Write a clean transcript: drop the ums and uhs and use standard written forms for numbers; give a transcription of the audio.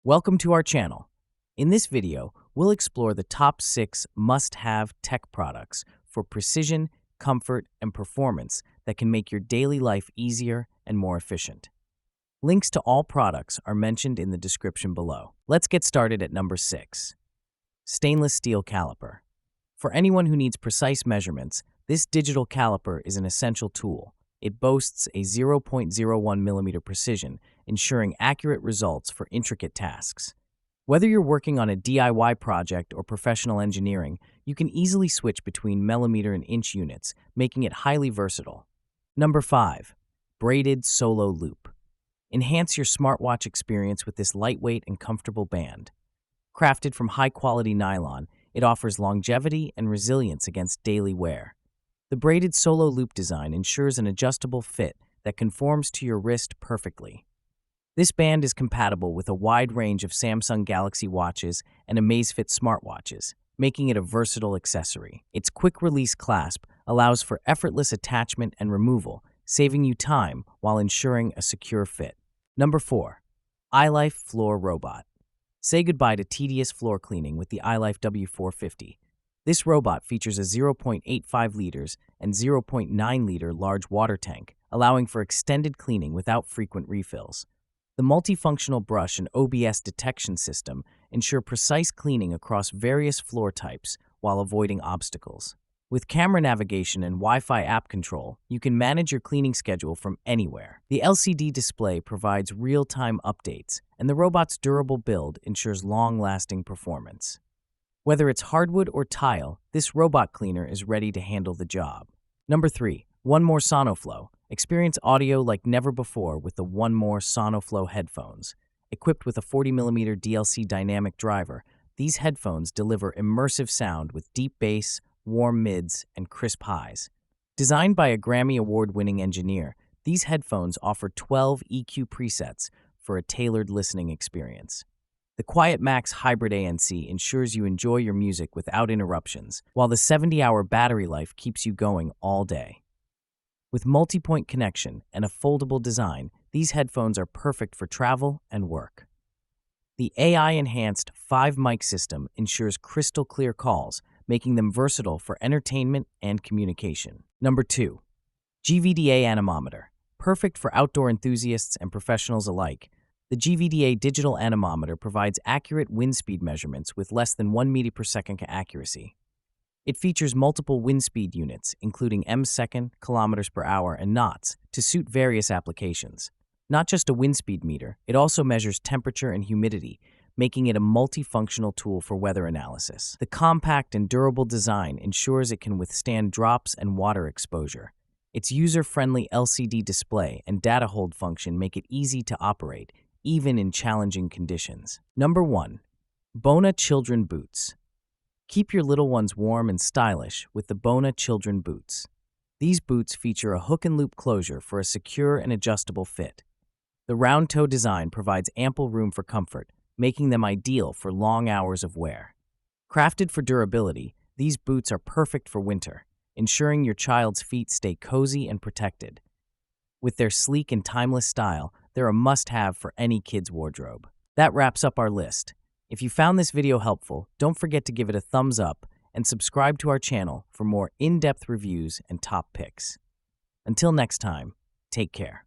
Welcome to our channel. In this video, we'll explore the top 6 must-have tech products for precision, comfort, and performance that can make your daily life easier and more efficient. Links to all products are mentioned in the description below. Let's get started at number 6. Stainless steel caliper. For anyone who needs precise measurements, this digital caliper is an essential tool. It boasts a 0.01 mm precision, ensuring accurate results for intricate tasks. Whether you're working on a DIY project or professional engineering, you can easily switch between millimeter and inch units, making it highly versatile. Number 5. Braided Solo Loop. Enhance your smartwatch experience with this lightweight and comfortable band. Crafted from high-quality nylon, it offers longevity and resilience against daily wear. The braided Solo Loop design ensures an adjustable fit that conforms to your wrist perfectly. This band is compatible with a wide range of Samsung Galaxy watches and Amazfit smartwatches, making it a versatile accessory. Its quick-release clasp allows for effortless attachment and removal, saving you time while ensuring a secure fit. Number 4. ILIFE Floor Robot. Say goodbye to tedious floor cleaning with the ILIFE W450. This robot features a 0.85 liters and 0.9 liter large water tank, allowing for extended cleaning without frequent refills. The multifunctional brush and OBS detection system ensure precise cleaning across various floor types while avoiding obstacles. With camera navigation and Wi-Fi app control, you can manage your cleaning schedule from anywhere. The LCD display provides real-time updates, and the robot's durable build ensures long-lasting performance. Whether it's hardwood or tile, this robot cleaner is ready to handle the job. Number 3. One More SonoFlow. Experience audio like never before with the One More SonoFlow headphones. Equipped with a 40mm DLC dynamic driver, these headphones deliver immersive sound with deep bass, warm mids, and crisp highs. Designed by a Grammy Award-winning engineer, these headphones offer 12 EQ presets for a tailored listening experience. The Quiet Max Hybrid ANC ensures you enjoy your music without interruptions, while the 70-hour battery life keeps you going all day. With multi-point connection and a foldable design, these headphones are perfect for travel and work. The AI-enhanced 5-mic system ensures crystal-clear calls, making them versatile for entertainment and communication. Number 2. GVDA Anemometer. Perfect for outdoor enthusiasts and professionals alike, the GVDA digital anemometer provides accurate wind speed measurements with less than 1 meter per second accuracy. It features multiple wind speed units, including ms, kilometers per hour, and knots, to suit various applications. Not just a wind speed meter, it also measures temperature and humidity, making it a multifunctional tool for weather analysis. The compact and durable design ensures it can withstand drops and water exposure. Its user-friendly LCD display and data hold function make it easy to operate, even in challenging conditions. Number 1. BONA Children Boots. Keep your little ones warm and stylish with the BONA Children Boots. These boots feature a hook and loop closure for a secure and adjustable fit. The round toe design provides ample room for comfort, making them ideal for long hours of wear. Crafted for durability, these boots are perfect for winter, ensuring your child's feet stay cozy and protected. With their sleek and timeless style, they're a must-have for any kid's wardrobe. That wraps up our list. If you found this video helpful, don't forget to give it a thumbs up and subscribe to our channel for more in-depth reviews and top picks. Until next time, take care.